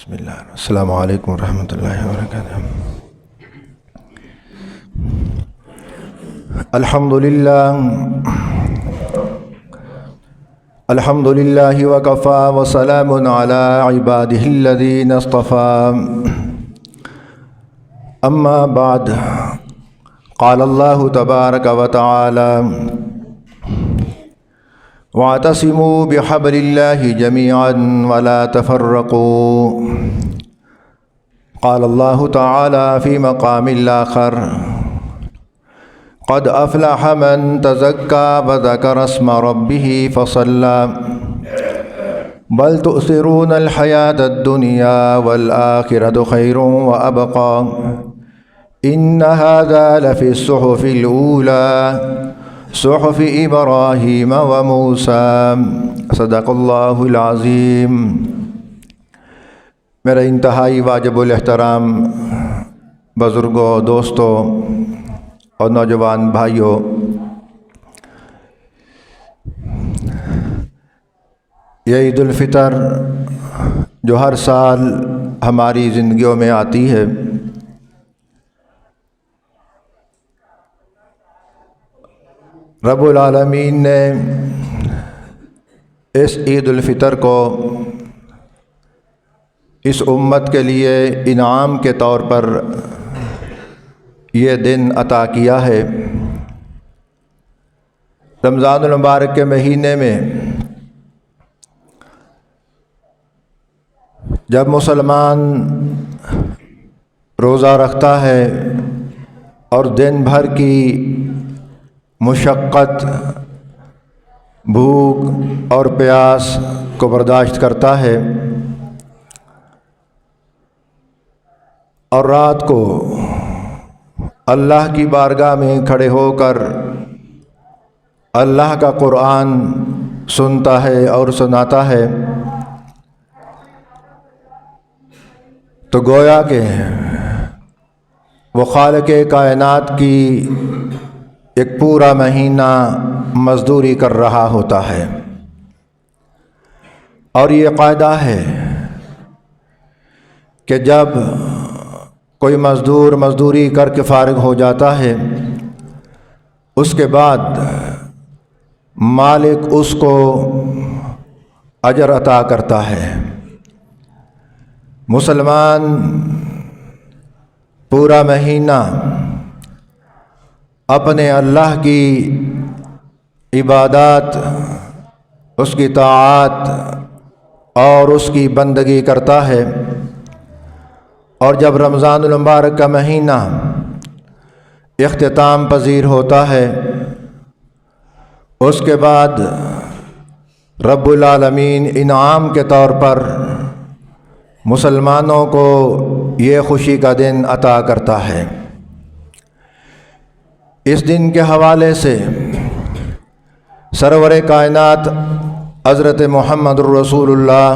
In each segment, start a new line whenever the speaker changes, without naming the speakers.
بسم اللہ السلام علیکم ورحمۃ اللہ وبرکاتہ۔ الحمد للہ وکفی وسلام علی عبادہ الذین اصطفی، اما بعد، قال اللہ تبارک وتعالی: واعتصموا بحبل اللہ جميعا ولا تفرقوا۔ قال اللہ تعالی فی مقام آخر: قد افلح من تزکا وذکر اسم ربہ فصلی، بل تؤثرون الحیاۃ الدنیا والآخرۃ خیر وابقی، ان ھذا لفی الصحف الاولی صحف ابراہیم وموسیٰ، صدق اللہ العظیم۔ میرا انتہائی واجب الاحترام بزرگوں، دوستوں اور نوجوان بھائیوں، یہ عید الفطر جو ہر سال ہماری زندگیوں میں آتی ہے، رب العالمین نے اس عید الفطر کو اس امت کے لیے انعام کے طور پر یہ دن عطا کیا ہے۔ رمضان المبارک کے مہینے میں جب مسلمان روزہ رکھتا ہے اور دن بھر کی مشقت، بھوک اور پیاس کو برداشت کرتا ہے، اور رات کو اللہ کی بارگاہ میں کھڑے ہو کر اللہ کا قرآن سنتا ہے اور سناتا ہے، تو گویا کہ وہ خالق کائنات کی ایک پورا مہینہ مزدوری کر رہا ہوتا ہے۔ اور یہ قاعدہ ہے کہ جب کوئی مزدور مزدوری کر کے فارغ ہو جاتا ہے، اس کے بعد مالک اس کو اجر عطا کرتا ہے۔ مسلمان پورا مہینہ اپنے اللہ کی عبادات، اس کی طاعات اور اس کی بندگی کرتا ہے، اور جب رمضان المبارک کا مہینہ اختتام پذیر ہوتا ہے، اس کے بعد رب العالمین انعام کے طور پر مسلمانوں کو یہ خوشی کا دن عطا کرتا ہے۔ اس دن کے حوالے سے سرور کائنات حضرت محمد الرسول اللہ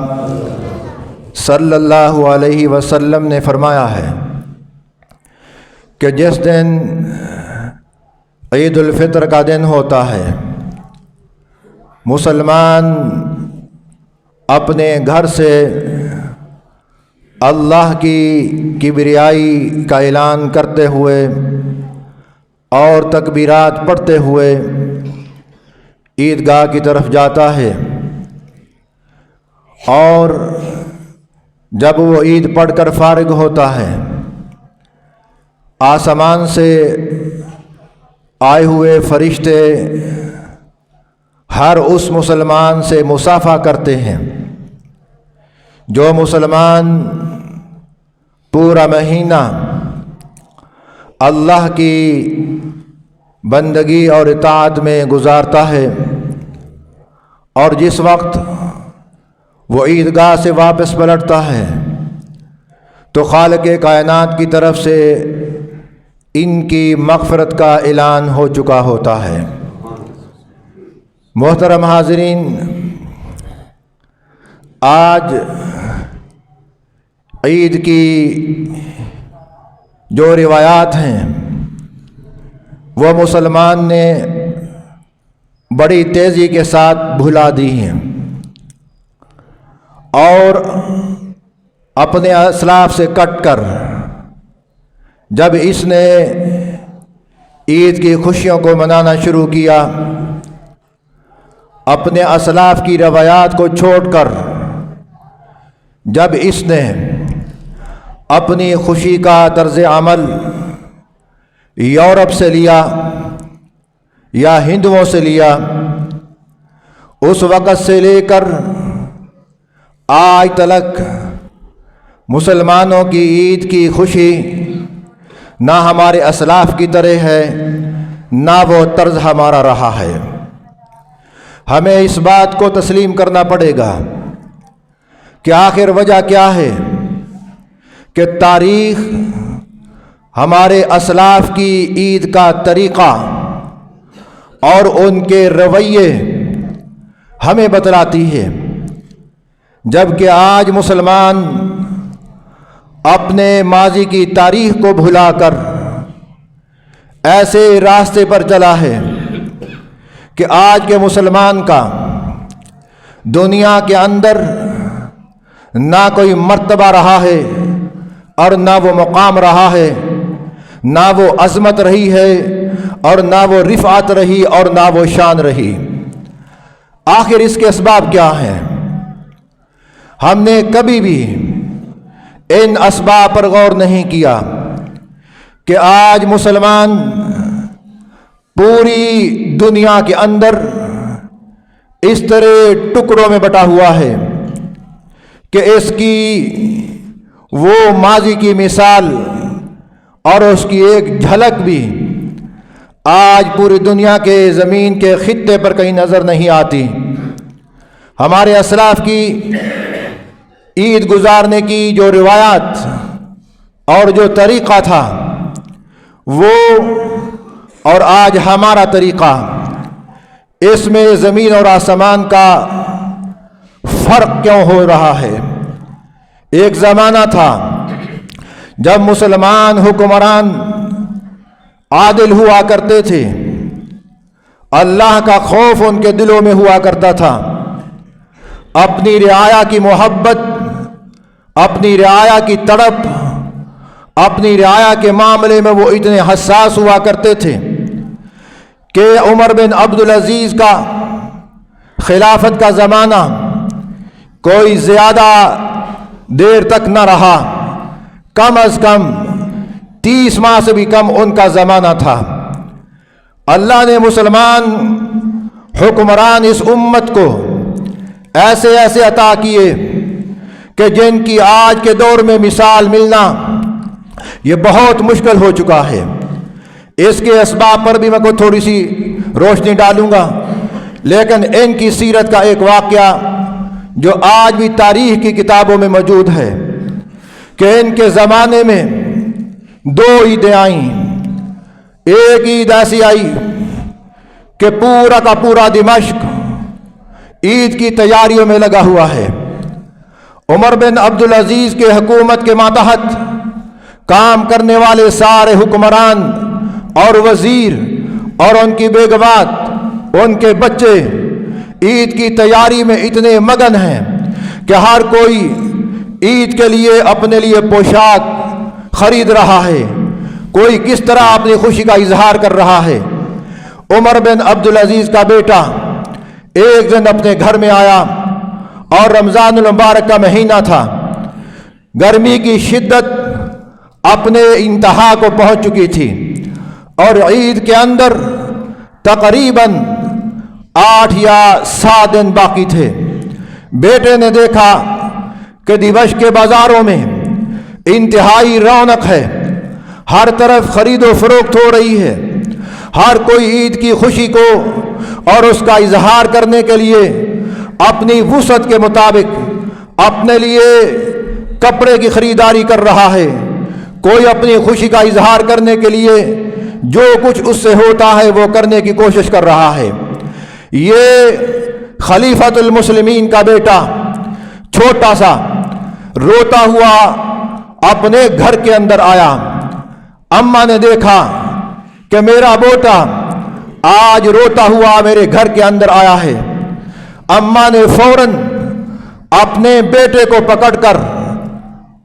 صلی اللہ علیہ وسلم نے فرمایا ہے کہ جس دن عید الفطر کا دن ہوتا ہے، مسلمان اپنے گھر سے اللہ کی کبریائی کا اعلان کرتے ہوئے اور تکبیرات پڑھتے ہوئے عیدگاہ کی طرف جاتا ہے، اور جب وہ عید پڑھ کر فارغ ہوتا ہے، آسمان سے آئے ہوئے فرشتے ہر اس مسلمان سے مصافحہ کرتے ہیں جو مسلمان پورا مہینہ اللہ کی بندگی اور اطاعت میں گزارتا ہے، اور جس وقت وہ عیدگاہ سے واپس پلٹتا ہے تو خالق کائنات کی طرف سے ان کی مغفرت کا اعلان ہو چکا ہوتا ہے۔ محترم حاضرین، آج عید کی جو روایات ہیں وہ مسلمان نے بڑی تیزی کے ساتھ بھلا دی ہیں، اور اپنے اسلاف سے کٹ کر جب اس نے عید کی خوشیوں کو منانا شروع کیا، اپنے اسلاف کی روایات کو چھوڑ کر جب اس نے اپنی خوشی کا طرز عمل یورپ سے لیا یا ہندوؤں سے لیا، اس وقت سے لے کر آج تک مسلمانوں کی عید کی خوشی نہ ہمارے اسلاف کی طرح ہے، نہ وہ طرز ہمارا رہا ہے۔ ہمیں اس بات کو تسلیم کرنا پڑے گا کہ آخر وجہ کیا ہے کہ تاریخ ہمارے اسلاف کی عید کا طریقہ اور ان کے رویے ہمیں بتلاتی ہے، جبکہ آج مسلمان اپنے ماضی کی تاریخ کو بھلا کر ایسے راستے پر چلا ہے کہ آج کے مسلمان کا دنیا کے اندر نہ کوئی مرتبہ رہا ہے اور نہ وہ مقام رہا ہے، نہ وہ عظمت رہی ہے اور نہ وہ رفعت رہی اور نہ وہ شان رہی۔ آخر اس کے اسباب کیا ہیں؟ ہم نے کبھی بھی ان اسباب پر غور نہیں کیا کہ آج مسلمان پوری دنیا کے اندر اس طرح ٹکڑوں میں بٹا ہوا ہے کہ اس کی وہ ماضی کی مثال اور اس کی ایک جھلک بھی آج پوری دنیا کے زمین کے خطے پر کہیں نظر نہیں آتی۔ ہمارے اسلاف کی عید گزارنے کی جو روایات اور جو طریقہ تھا وہ اور آج ہمارا طریقہ، اس میں زمین اور آسمان کا فرق کیوں ہو رہا ہے؟ ایک زمانہ تھا جب مسلمان حکمران عادل ہوا کرتے تھے، اللہ کا خوف ان کے دلوں میں ہوا کرتا تھا، اپنی رعایا کی محبت، اپنی رعایا کی تڑپ، اپنی رعایا کے معاملے میں وہ اتنے حساس ہوا کرتے تھے کہ عمر بن عبدالعزیز کا خلافت کا زمانہ کوئی زیادہ دیر تک نہ رہا، کم از کم 30 ماہ سے بھی کم ان کا زمانہ تھا۔ اللہ نے مسلمان حکمران اس امت کو ایسے ایسے عطا کیے کہ جن کی آج کے دور میں مثال ملنا یہ بہت مشکل ہو چکا ہے۔ اس کے اسباب پر بھی میں کو تھوڑی سی روشنی ڈالوں گا، لیکن ان کی سیرت کا ایک واقعہ جو آج بھی تاریخ کی کتابوں میں موجود ہے کہ ان کے زمانے میں 2 عیدیں آئیں۔ ایک عید ایسی آئی کہ پورا کا پورا دمشق عید کی تیاریوں میں لگا ہوا ہے۔ عمر بن عبدالعزیز کے حکومت کے ماتحت کام کرنے والے سارے حکمران اور وزیر اور ان کی بیگمات، ان کے بچے عید کی تیاری میں اتنے مگن ہیں کہ ہر کوئی عید کے لیے اپنے لیے پوشاک خرید رہا ہے، کوئی کس طرح اپنی خوشی کا اظہار کر رہا ہے۔ عمر بن عبدالعزیز کا بیٹا ایک دن اپنے گھر میں آیا اور رمضان المبارک کا مہینہ تھا، گرمی کی شدت اپنے انتہا کو پہنچ چکی تھی اور عید کے اندر تقریباً 8 یا 7 دن باقی تھے۔ بیٹے نے دیکھا کہ دمشق کے بازاروں میں انتہائی رونق ہے، ہر طرف خرید و فروخت ہو رہی ہے، ہر کوئی عید کی خوشی کو اور اس کا اظہار کرنے کے لیے اپنی وسعت کے مطابق اپنے لیے کپڑے کی خریداری کر رہا ہے، کوئی اپنی خوشی کا اظہار کرنے کے لیے جو کچھ اس سے ہوتا ہے وہ کرنے کی کوشش کر رہا ہے۔ یہ خلیفۃ المسلمین کا بیٹا چھوٹا سا روتا ہوا اپنے گھر کے اندر آیا۔ اماں نے دیکھا کہ میرا بیٹا آج روتا ہوا میرے گھر کے اندر آیا ہے۔ اماں نے فوراً اپنے بیٹے کو پکڑ کر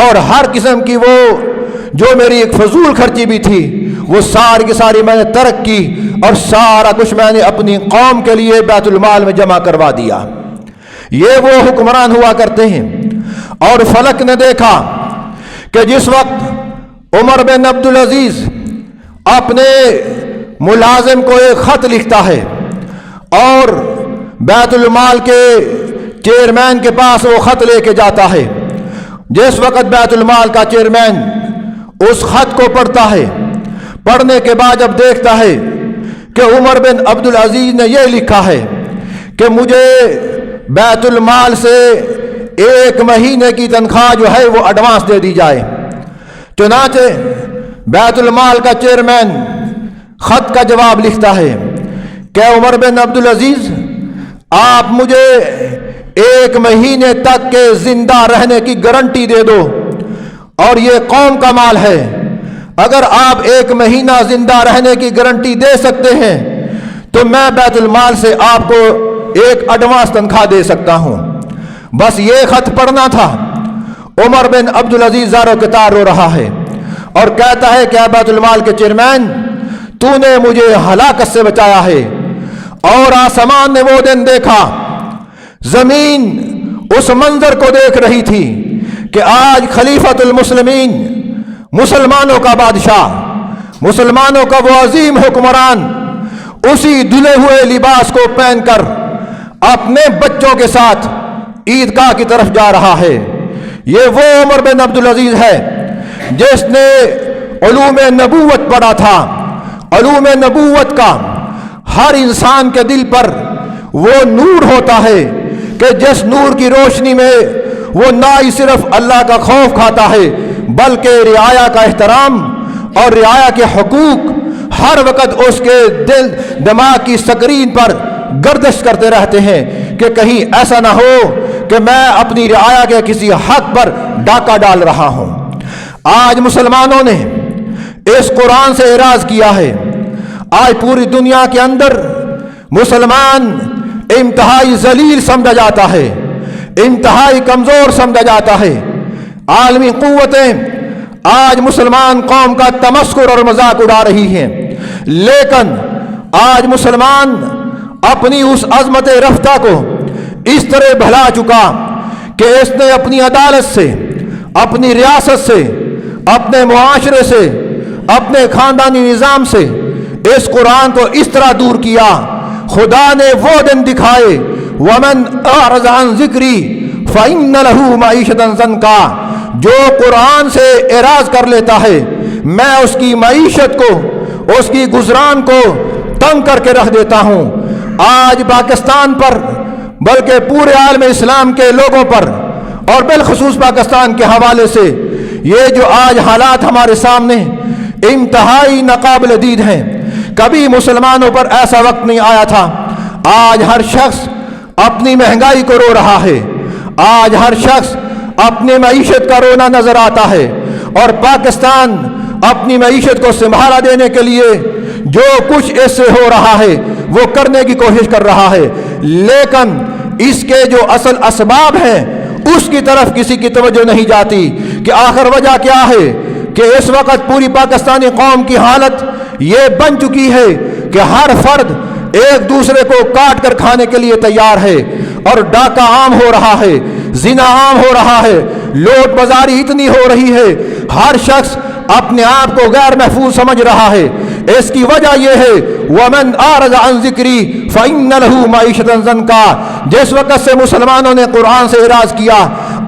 اور ہر قسم کی وہ جو میری ایک فضول خرچی بھی تھی وہ ساری کی ساری میں نے ترک کی اور سارا کچھ میں نے اپنی قوم کے لیے بیت المال میں جمع کروا دیا۔ یہ وہ حکمران ہوا کرتے ہیں۔ اور فلک نے دیکھا کہ جس وقت عمر بن عبدالعزیز اپنے ملازم کو ایک خط لکھتا ہے اور بیت المال کے چیئرمین کے پاس وہ خط لے کے جاتا ہے، جس وقت بیت المال کا چیئرمین اس خط کو پڑھتا ہے، پڑھنے کے بعد جب دیکھتا ہے کہ عمر بن عبدالعزیز نے یہ لکھا ہے کہ مجھے بیت المال سے 1 مہینے کی تنخواہ جو ہے وہ ایڈوانس دے دی جائے، چنانچہ بیت المال کا چیئرمین خط کا جواب لکھتا ہے کہ عمر بن عبدالعزیز آپ مجھے 1 مہینے تک کے زندہ رہنے کی گارنٹی دے دو، اور یہ قوم کا مال ہے، اگر آپ 1 مہینہ زندہ رہنے کی گارنٹی دے سکتے ہیں تو میں بیت المال سے آپ کو ایک ایڈوانس تنخواہ دے سکتا ہوں۔ بس یہ خط پڑھنا تھا۔ عمر بن عبدالعزیز زارو کے تار رو رہا ہے اور کہتا ہے کہ اے بیت المال کے چیئرمین، تو نے مجھے ہلاکت سے بچایا ہے۔ اور آسمان نے وہ دن دیکھا، زمین اس منظر کو دیکھ رہی تھی کہ آج خلیفۃ المسلمین، مسلمانوں کا بادشاہ، مسلمانوں کا وہ عظیم حکمران اسی دھلے ہوئے لباس کو پہن کر اپنے بچوں کے ساتھ عیدگاہ کی طرف جا رہا ہے۔ یہ وہ عمر بن عبدالعزیز ہے جس نے علوم نبوت پڑھا تھا۔ علوم نبوت کا ہر انسان کے دل پر وہ نور ہوتا ہے کہ جس نور کی روشنی میں وہ نہ ہی صرف اللہ کا خوف کھاتا ہے بلکہ رعایا کا احترام اور رعایا کے حقوق ہر وقت اس کے دل دماغ کی سکرین پر گردش کرتے رہتے ہیں کہ کہیں ایسا نہ ہو کہ میں اپنی رعایا کے کسی حق پر ڈاکہ ڈال رہا ہوں۔ آج مسلمانوں نے اس قرآن سے اعراض کیا ہے۔ آج پوری دنیا کے اندر مسلمان انتہائی ذلیل سمجھا جاتا ہے، انتہائی کمزور سمجھا جاتا ہے۔ عالمی قوتیں آج مسلمان قوم کا تمسخر اور مذاق اڑا رہی ہیں، لیکن آج مسلمان اپنی اس عظمت رفتہ کو اس طرح بھلا چکا کہ اس نے اپنی عدالت سے، اپنی ریاست سے، اپنے معاشرے سے، اپنے خاندانی نظام سے اس قرآن کو اس طرح دور کیا۔ خدا نے وہ دن دکھائے، وَمَنْ أَعْرَضَ عَنْ ذِكْرِي فَإِنَّ لَهُ مَعِيشَةً ضَنْكًا، جو قرآن سے اعراض کر لیتا ہے میں اس کی معیشت کو، اس کی گزران کو تنگ کر کے رکھ دیتا ہوں۔ آج پاکستان پر بلکہ پورے عالم اسلام کے لوگوں پر اور بالخصوص پاکستان کے حوالے سے یہ جو آج حالات ہمارے سامنے انتہائی ناقابل دید ہیں، کبھی مسلمانوں پر ایسا وقت نہیں آیا تھا۔ آج ہر شخص اپنی مہنگائی کو رو رہا ہے، آج ہر شخص اپنی معیشت کا رونا نظر آتا ہے، اور پاکستان اپنی معیشت کو سنبھالا دینے کے لیے جو کچھ اس سے ہو رہا ہے وہ کرنے کی کوشش کر رہا ہے، لیکن اس کے جو اصل اسباب ہیں اس کی طرف کسی کی توجہ نہیں جاتی کہ آخر وجہ کیا ہے کہ اس وقت پوری پاکستانی قوم کی حالت یہ بن چکی ہے کہ ہر فرد ایک دوسرے کو کاٹ کر کھانے کے لیے تیار ہے، اور ڈاکہ عام ہو رہا ہے، زنا عام ہو رہا ہے، لوٹ بازاری اتنی ہو رہی ہے، ہر شخص اپنے آپ کو غیر محفوظ سمجھ رہا ہے۔ اس کی وجہ یہ ہے وَمَنْ أَعْرَضَ عَنْ ذِكْرِي فَإِنَّ لَهُ مَعِيشَةً ضَنْكًا، جس وقت سے مسلمانوں نے قرآن سے اعراض کیا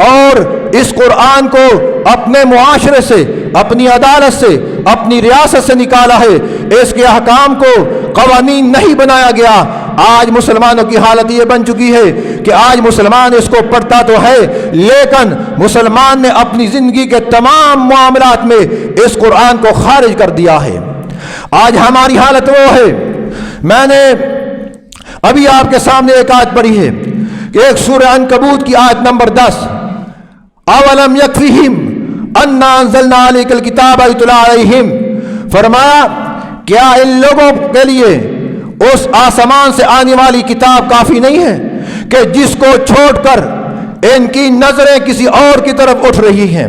اور اس قرآن کو اپنے معاشرے سے، اپنی عدالت سے، اپنی ریاست سے نکالا ہے، اس کے احکام کو قوانین نہیں بنایا گیا، آج مسلمانوں کی حالت یہ بن چکی ہے کہ آج مسلمان اس کو پڑھتا تو ہے لیکن مسلمان نے اپنی زندگی کے تمام معاملات میں اس قرآن کو خارج کر دیا ہے۔ آج ہماری حالت وہ ہے، میں نے ابھی آپ کے سامنے ایک آیت پڑھی ہے کہ ایک سورہ عنکبوت کی آیت نمبر 10، اولم یکفیہم انا انزلنا علیک الکتاب یتلی علیہم، فرمایا کیا ان لوگوں کے لیے اس آسمان سے آنے والی کتاب کافی نہیں ہے کہ جس کو چھوڑ کر ان کی نظریں کسی اور کی طرف اٹھ رہی ہیں۔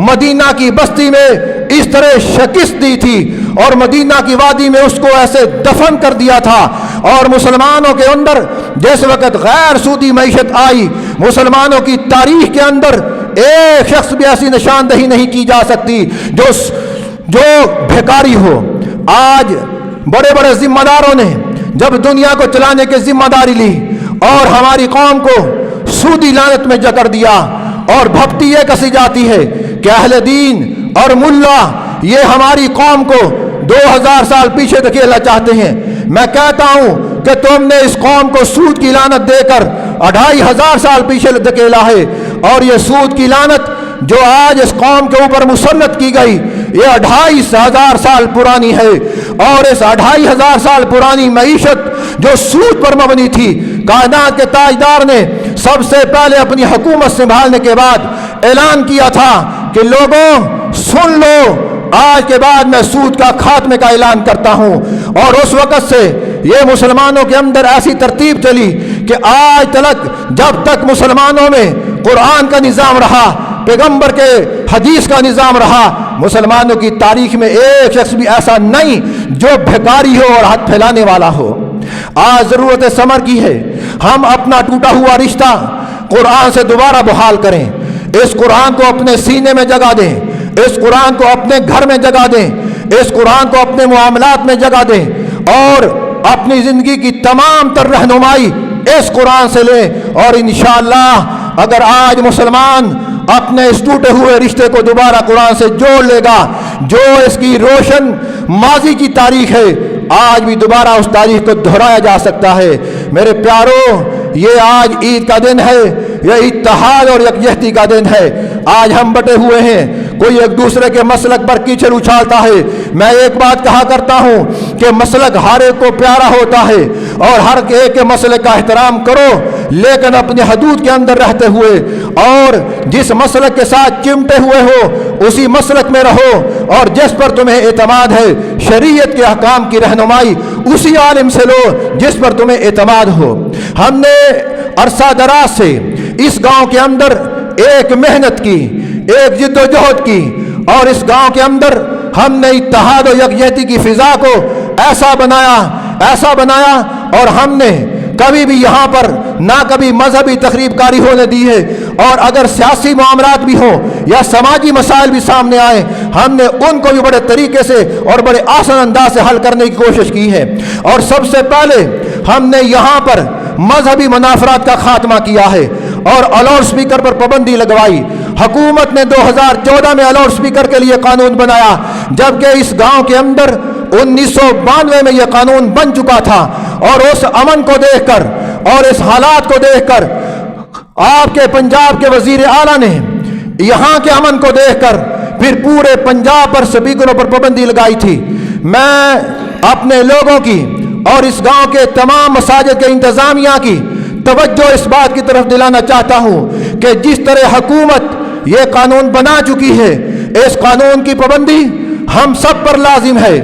مدینہ کی بستی میں اس طرح شکست دی تھی اور مدینہ کی وادی میں اس کو ایسے دفن کر دیا تھا، اور مسلمانوں کے اندر جس وقت غیر سودی معیشت آئی، مسلمانوں کی تاریخ کے اندر ایک شخص بھی ایسی نشاندہی نہیں کی جا سکتی جو بھیکاری ہو۔ آج بڑے بڑے ذمہ داروں نے جب دنیا کو چلانے کی ذمہ داری لی اور ہماری قوم کو سودی لعنت میں جکڑ دیا، اور بھپتی یہ کسی جاتی ہے کہ اہل دین اور ملا یہ ہماری قوم کو 2000 سال پیچھے دھکیلنا چاہتے ہیں۔ میں کہتا ہوں کہ تم نے اس قوم کو سود کی لعنت دے کر 2500 سال پیچھے دھکیلا ہے، اور یہ سود کی لعنت جو آج اس قوم کے اوپر مسلط کی گئی یہ 2500 سال پرانی ہے، اور اس 2500 سال پرانی معیشت جو سود پر مبنی تھی، کائنات کے تاجدار نے سب سے پہلے اپنی حکومت سنبھالنے کے بعد اعلان کیا تھا کہ لوگوں سن لو، آج کے بعد میں سود کا خاتمے کا اعلان کرتا ہوں۔ اور اس وقت سے یہ مسلمانوں کے اندر ایسی ترتیب چلی کہ آج تک جب تک مسلمانوں میں قرآن کا نظام رہا، پیغمبر کے حدیث کا نظام رہا، مسلمانوں کی تاریخ میں ایک شخص بھی ایسا نہیں جو بھیکاری ہو اور ہاتھ پھیلانے والا ہو۔ آج ضرورت ثمر کی ہے ہم اپنا ٹوٹا ہوا رشتہ قرآن سے دوبارہ بحال کریں، اس قرآن کو اپنے سینے میں جگہ دیں، اس قرآن کو اپنے گھر میں جگہ دیں، اس قرآن کو اپنے معاملات میں جگہ دیں، اور اپنی زندگی کی تمام تر رہنمائی اس قرآن سے لیں۔ اور انشاءاللہ اگر آج مسلمان اپنے اس ٹوٹے ہوئے رشتے کو دوبارہ قرآن سے جوڑ لے گا، جو اس کی روشن ماضی کی تاریخ ہے، آج بھی دوبارہ اس تاریخ کو دہرایا جا سکتا ہے۔ میرے پیارو، یہ آج عید کا دن ہے، یہ اتحاد اور یکجہتی کا دن ہے۔ آج ہم بٹے ہوئے ہیں، کوئی ایک دوسرے کے مسلک پر کیچڑ اچھالتا ہے۔ میں ایک بات کہا کرتا ہوں کہ مسلک ہر ایک کو پیارا ہوتا ہے، اور ہر ایک کے مسلک کا احترام کرو، لیکن اپنی حدود کے اندر رہتے ہوئے، اور جس مسلک کے ساتھ چمٹے ہوئے ہو اسی مسلک میں رہو، اور جس پر تمہیں اعتماد ہے شریعت کے احکام کی رہنمائی اسی عالم سے لو جس پر تمہیں اعتماد ہو۔ ہم نے عرصہ دراز سے اس گاؤں کے اندر ایک محنت کی، ایک جد و جہد کی، اور اس گاؤں کے اندر ہم نے اتحاد و یکجہتی کی فضا کو ایسا بنایا، اور ہم نے کبھی بھی یہاں پر نہ کبھی مذہبی تقریب کاری ہونے دی ہے، اور اگر سیاسی معاملات بھی ہوں یا سماجی مسائل بھی سامنے آئے، ہم نے ان کو بھی بڑے طریقے سے اور بڑے آسان انداز سے حل کرنے کی کوشش کی ہے۔ اور سب سے پہلے ہم نے یہاں پر مذہبی منافرات کا خاتمہ کیا ہے، اور الاؤڈ سپیکر پر پابندی لگوائی۔ حکومت نے 2014 میں الاؤڈ سپیکر کے لیے قانون بنایا، جبکہ اس گاؤں کے اندر 1992 میں یہ قانون بن چکا تھا۔ اور اس امن کو دیکھ کر اور اس حالات کو دیکھ کر آپ کے پنجاب کے وزیر اعلیٰ نے یہاں کے امن کو دیکھ کر پھر پورے پنجاب پر سپیکروں پر پابندی لگائی تھی۔ میں اپنے لوگوں کی اور اس گاؤں کے تمام مساجد کے انتظامیہ کی توجہ اس بات کی طرف دلانا چاہتا ہوں کہ جس طرح حکومت یہ قانون بنا چکی ہے، اس قانون کی پابندی ہم سب پر لازم ہے،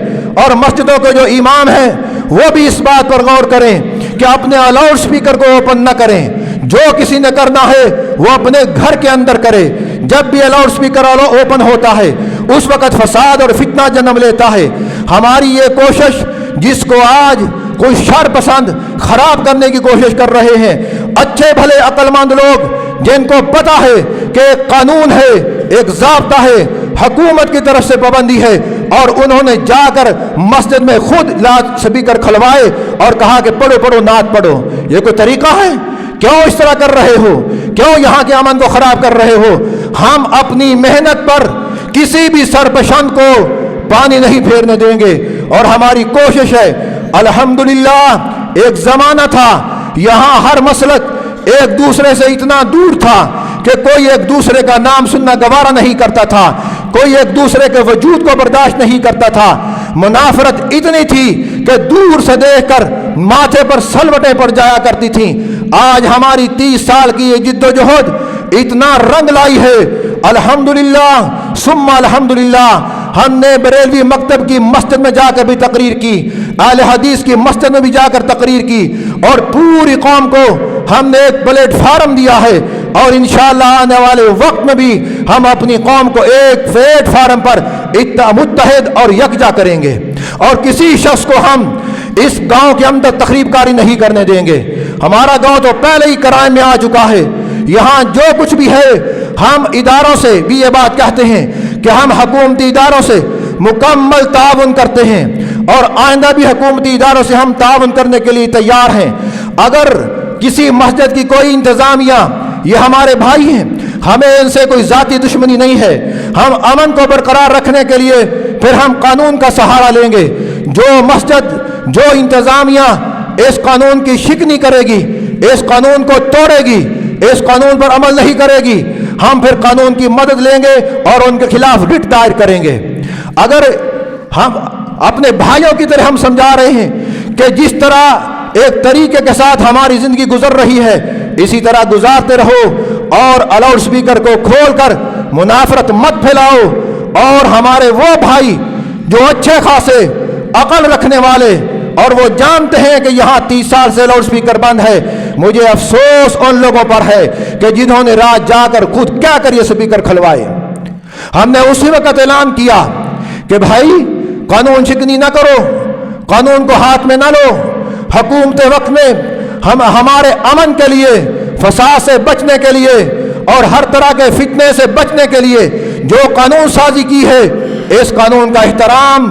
اور مسجدوں کے جو امام ہیں وہ بھی اس بات پر غور کریں کہ اپنے الاؤڈ سپیکر کو اوپن نہ کریں۔ جو کسی نے کرنا ہے وہ اپنے گھر کے اندر کرے۔ جب بھی الاؤڈ سپیکر اوپن ہوتا ہے اس وقت فساد اور فتنہ جنم لیتا ہے۔ ہماری یہ کوشش جس کو آج کوئی شر پسند خراب کرنے کی کوشش کر رہے ہیں، اچھے بھلے عقل مند لوگ جن کو پتا ہے کہ ایک قانون ہے، ایک ضابطہ ہے، حکومت کی طرف سے پابندی ہے، اور انہوں نے جا کر مسجد میں خود لاؤڈ سپیکر کھلوائے اور کہا کہ پڑھو نعت پڑھو۔ یہ کوئی طریقہ ہے؟ کیوں اس طرح کر رہے ہو؟ کیوں یہاں کے امن کو خراب کر رہے ہو؟ ہم اپنی محنت پر کسی بھی سرپرست کو پانی نہیں پھیرنے دیں گے، اور ہماری کوشش ہے۔ الحمدللہ ایک زمانہ تھا یہاں ہر مسلک ایک دوسرے سے اتنا دور تھا کہ کوئی ایک دوسرے کا نام سننا گوارا نہیں کرتا تھا، کوئی ایک دوسرے کے وجود کو برداشت نہیں کرتا تھا۔ منافرت اتنی تھی کہ دور سے دیکھ کر ماتھے پر سلوٹیں پڑ جایا کرتی تھیں۔ آج ہماری 30 سال کی یہ جد و جہد اتنا رنگ لائی ہے، الحمدللہ ثم الحمدللہ۔ ہم نے بریلوی مکتب کی مسجد میں جا کر بھی تقریر کی، اہل حدیث کی مسجد میں بھی جا کر تقریر کی، اور پوری قوم کو ہم نے ایک پلیٹ فارم دیا ہے، اور انشاءاللہ آنے والے وقت میں بھی ہم اپنی قوم کو ایک پلیٹ فارم پر متحد اور یکجا کریں گے، اور کسی شخص کو ہم اس گاؤں کے اندر تخریب کاری نہیں کرنے دیں گے۔ ہمارا گاؤں تو پہلے ہی کرائم میں آ چکا ہے، یہاں جو کچھ بھی ہے ہم اداروں سے بھی یہ بات کہتے ہیں کہ ہم حکومتی اداروں سے مکمل تعاون کرتے ہیں، اور آئندہ بھی حکومتی اداروں سے ہم تعاون کرنے کے لیے تیار ہیں۔ اگر کسی مسجد کی کوئی انتظامیہ، یہ ہمارے بھائی ہیں، ہمیں ان سے کوئی ذاتی دشمنی نہیں ہے، ہم امن کو برقرار رکھنے کے لیے پھر ہم قانون کا سہارا لیں گے۔ جو مسجد، جو انتظامیہ اس قانون کی شکنی کرے گی، اس قانون کو توڑے گی، اس قانون پر عمل نہیں کرے گی، ہم پھر قانون کی مدد لیں گے اور ان کے خلاف رٹ دائر کریں گے۔ اگر ہم اپنے بھائیوں کی طرح ہم سمجھا رہے ہیں کہ جس طرح ایک طریقے کے ساتھ ہماری زندگی گزر رہی ہے اسی طرح گزارتے رہو، اور لاؤڈ سپیکر کو کھول کر منافرت مت پھیلاؤ، اور ہمارے وہ بھائی جو اچھے خاصے عقل رکھنے والے اور وہ جانتے ہیں کہ یہاں 30 سال سے لاؤڈ سپیکر بند ہے، مجھے افسوس ان لوگوں پر ہے کہ جنہوں نے رات جا کر خود کیا کر یہ سپیکر کھلوائے۔ ہم نے اسی وقت اعلان کیا کہ بھائی قانون شکنی نہ کرو، قانون کو ہاتھ میں نہ لو، حکومت وقت میں ہم ہمارے امن کے لیے، فساد سے بچنے کے لیے اور ہر طرح کے فتنے سے بچنے کے لیے جو قانون سازی کی ہے، اس قانون کا احترام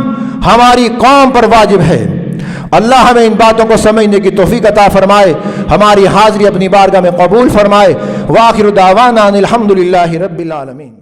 ہماری قوم پر واجب ہے۔ اللہ ہمیں ان باتوں کو سمجھنے کی توفیق عطا فرمائے، ہماری حاضری اپنی بارگاہ میں قبول فرمائے۔ وآخر دعوانا ان الحمد للہ رب العالمین۔